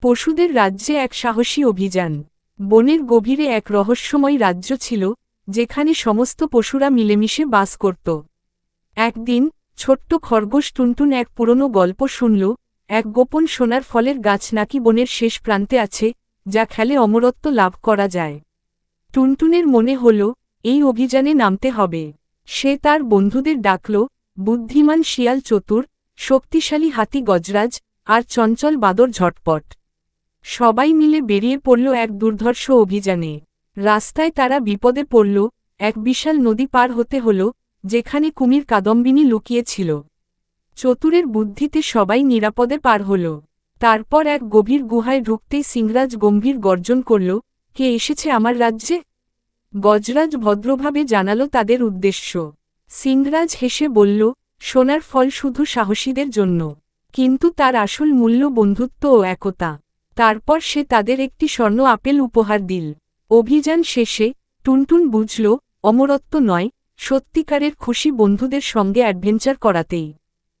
পশুদের রাজ্যে এক সাহসী অভিযান। বনের গভীরে এক রহস্যময় রাজ্য ছিল, যেখানে সমস্ত পশুরা মিলেমিশে বাস করত। একদিন ছোট্ট খরগোশ টুনটুন এক পুরনো গল্প শুনল, এক গোপন সোনার ফলের গাছ নাকি বনের শেষ প্রান্তে আছে, যা খেলে অমরত্ব লাভ করা যায়। টুনটুনের মনে হল, এই অভিযানে নামতে হবে। সে তার বন্ধুদের ডাকল, বুদ্ধিমান শিয়াল চতুর, শক্তিশালী হাতি গজরাজ, আর চঞ্চল বাদর ঝটপট। সবাই মিলে বেরিয়ে পড়ল এক দুর্ধর্ষ অভিযানে। রাস্তায় তারা বিপদে পড়ল, এক বিশাল নদী পার হতে হল, যেখানে কুমির কাদম্বিনী লুকিয়ে ছিল। চতুরের বুদ্ধিতে সবাই নিরাপদে পার হল। তারপর এক গভীর গুহায় ঢুকতেই সিংহরাজ গম্ভীর গর্জন করল, কে এসেছে আমার রাজ্যে? গজরাজ ভদ্রভাবে জানাল তাদের উদ্দেশ্য। সিংহরাজ হেসে বলল, সোনার ফল শুধু সাহসীদের জন্য, কিন্তু তার আসল মূল্য বন্ধুত্ব ও একতা। তারপর সে তাদের একটি স্বর্ণ আপেল উপহার দিল। অভিযান শেষে টুনটুন বুঝল, অমরত্ব নয়, সত্যিকারের খুশি বন্ধুদের সঙ্গে অ্যাডভেঞ্চার করাতেই।